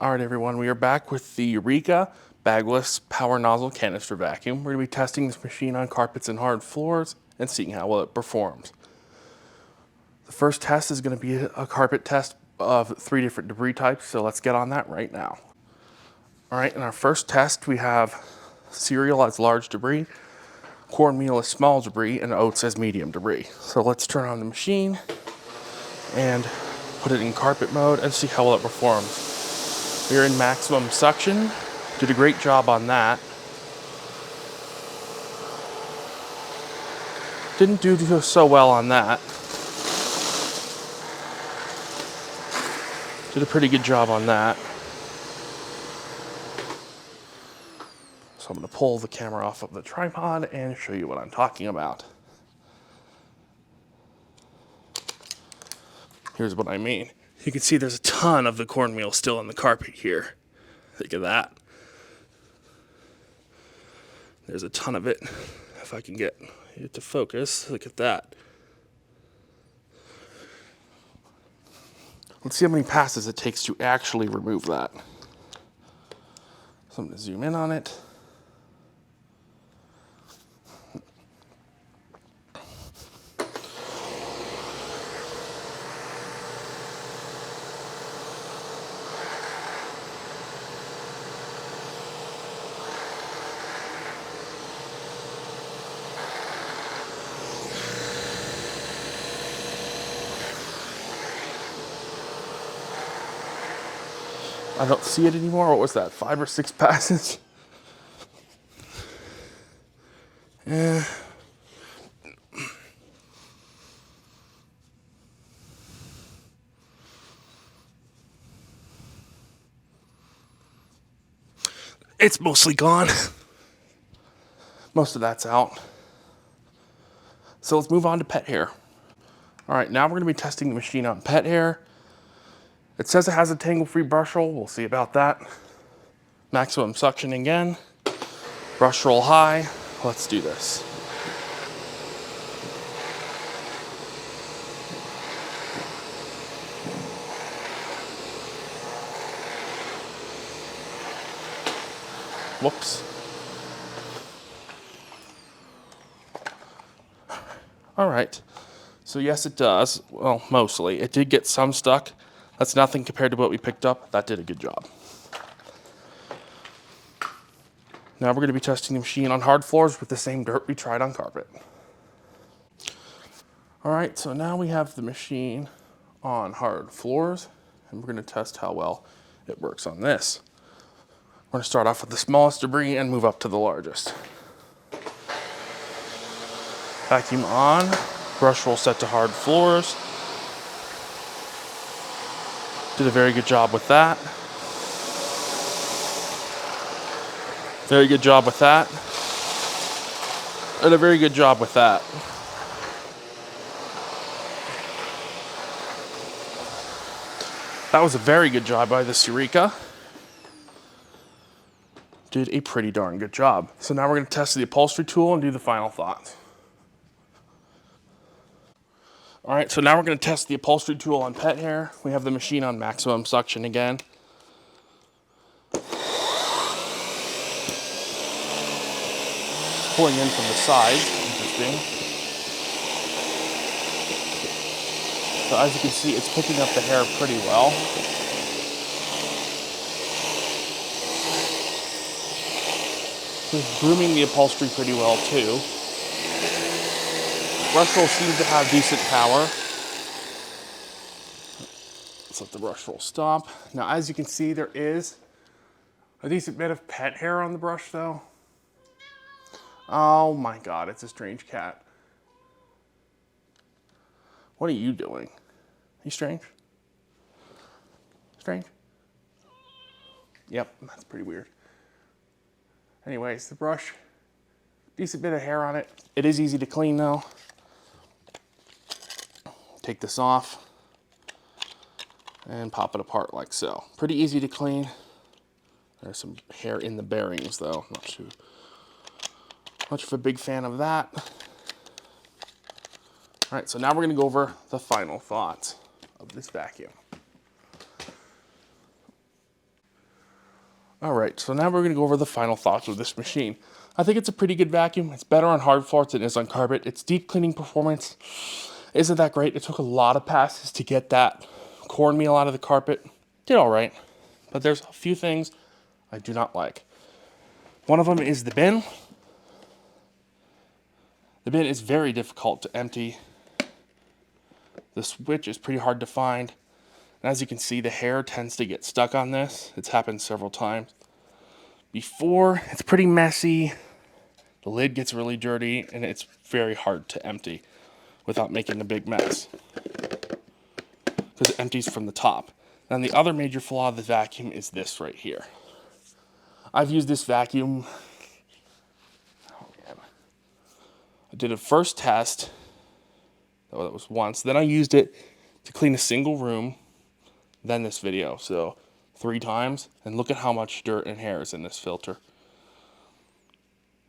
All right, everyone, we are back with the Eureka Bagless Power Nozzle Canister Vacuum. We're going to be testing this machine on carpets and hard floors and seeing how well it performs. The first test is going to be a carpet test of 3 different debris types, so let's get on that right now. All right, in our first test, we have cereal as large debris, cornmeal as small debris, and oats as medium debris. So let's turn on the machine and put it in carpet mode and see how well it performs. We're in maximum suction. Did a great job on that. Didn't do so well on that. Did a pretty good job on that. So I'm going to pull the camera off of the tripod and show you what I'm talking about. Here's what I mean. You can see there's a ton of the cornmeal still on the carpet here. Look at that. There's a ton of it. If I can get it to focus, look at that. Let's see how many passes it takes to actually remove that. So I'm going to zoom in on it. I don't see it anymore. What was that, 5 or 6 passes? Yeah. It's mostly gone. Most of that's out. So let's move on to pet hair. All right, now we're going to be testing the machine on pet hair. It says it has a tangle-free brush roll. We'll see about that. Maximum suction again. Brush roll high. Let's do this. Whoops. All right. So yes, it does. Well, mostly. It did get some stuck. That's nothing compared to what we picked up. That did a good job. Now we're going to be testing the machine on hard floors with the same dirt we tried on carpet. All right, so now we have the machine on hard floors, and we're going to test how well it works on this. We're going to start off with the smallest debris and move up to the largest. Vacuum on, brush roll set to hard floors. Did a very good job with that. Very good job with that. And a very good job with that. That was a very good job by this Eureka. Did a pretty darn good job. So now we're going to test the upholstery tool and do the final thoughts. All right, so now we're going to test the upholstery tool on pet hair. We have the machine on maximum suction again. Pulling in from the sides, interesting. So as you can see, it's picking up the hair pretty well. It's grooming the upholstery pretty well too. Brush roll seems to have decent power. Let's let the brush roll stop. Now, as you can see, there is a decent bit of pet hair on the brush though. Oh my God, it's a strange cat. What are you doing? Are you strange? Strange? Yep, that's pretty weird. Anyways, the brush, decent bit of hair on it. It is easy to clean though. Take this off and pop it apart like so. Pretty easy to clean. There's some hair in the bearings though. Not too much of a big fan of that. All right, so now we're gonna go over the final thoughts of this vacuum. All right, so now we're gonna go over the final thoughts of this machine. I think it's a pretty good vacuum. It's better on hard floors than it is on carpet. Its deep cleaning performance isn't that great. It took a lot of passes to get that cornmeal out of the carpet. Did all right, but there's a few things I do not like. One of them is the bin. The bin is very difficult to empty. The switch is pretty hard to find. And as you can see, the hair tends to get stuck on this. It's happened several times before. It's pretty messy. The lid gets really dirty, and it's very hard to empty without making a big mess, because it empties from the top. Then the other major flaw of the vacuum is this right here. I've used this vacuum. Oh man. I did a first test. Oh, that was once. Then I used it to clean a single room. Then this video. So 3 times. And look at how much dirt and hair is in this filter.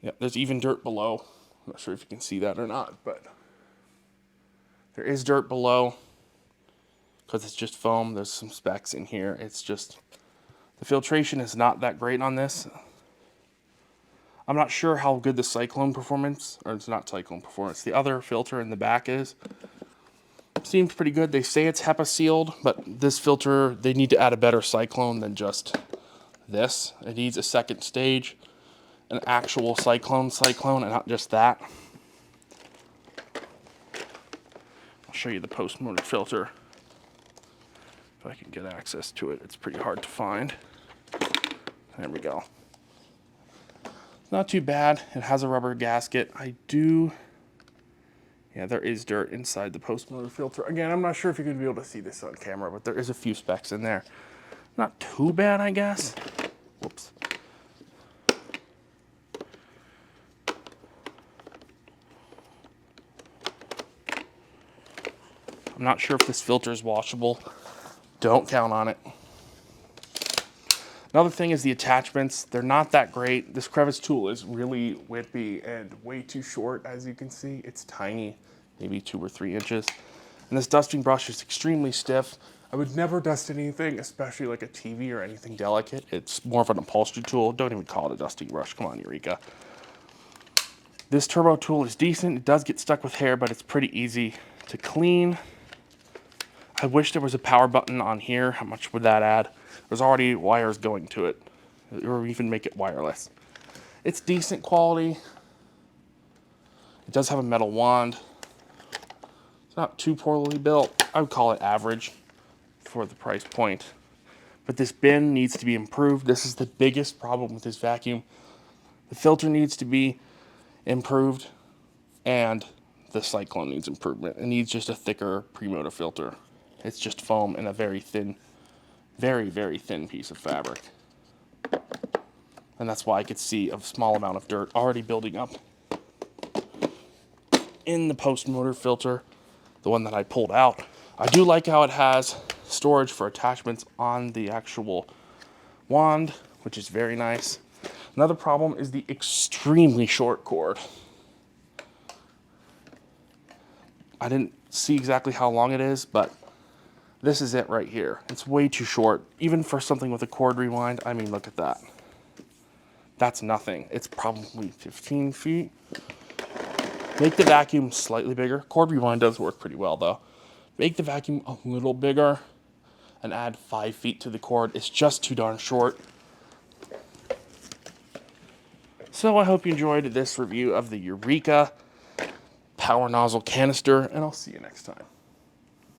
Yeah, there's even dirt below. I'm not sure if you can see that or not, but there is dirt below because it's just foam. There's some specks in here. It's just, the filtration is not that great on this. I'm not sure how good the cyclone performance, or it's not cyclone performance, the other filter in the back is. Seems pretty good. They say it's HEPA sealed, but this filter, they need to add a better cyclone than just this. It needs a second stage, an actual cyclone, and not just that. I'll show you the post-motor filter. If I can get access to it, it's pretty hard to find. There we go. Not too bad. It has a rubber gasket. Yeah, there is dirt inside the post-motor filter. Again, I'm not sure if you're going to be able to see this on camera, but there is a few specks in there. Not too bad, I guess. Whoops. I'm not sure if this filter is washable. Don't count on it. Another thing is the attachments. They're not that great. This crevice tool is really wimpy and way too short, as you can see. It's tiny, maybe 2 or 3 inches. And this dusting brush is extremely stiff. I would never dust anything, especially like a TV or anything delicate. It's more of an upholstery tool. Don't even call it a dusting brush. Come on, Eureka. This turbo tool is decent. It does get stuck with hair, but it's pretty easy to clean. I wish there was a power button on here. How much would that add? There's already wires going to it, or even make it wireless. It's decent quality. It does have a metal wand. It's not too poorly built. I would call it average for the price point. But this bin needs to be improved. This is the biggest problem with this vacuum. The filter needs to be improved, and the cyclone needs improvement. It needs just a thicker pre-motor filter. It's just foam and a very thin, very, very thin piece of fabric. And that's why I could see a small amount of dirt already building up in the post-motor filter, the one that I pulled out. I do like how it has storage for attachments on the actual wand, which is very nice. Another problem is the extremely short cord. I didn't see exactly how long it is, but this is it right here. It's way too short, even for something with a cord rewind. I mean, look at that. That's nothing. It's probably 15 feet. Make the vacuum slightly bigger. Cord rewind does work pretty well though. Make the vacuum a little bigger and add 5 feet to the cord. It's just too darn short. So I hope you enjoyed this review of the Eureka power nozzle canister, and I'll see you next time.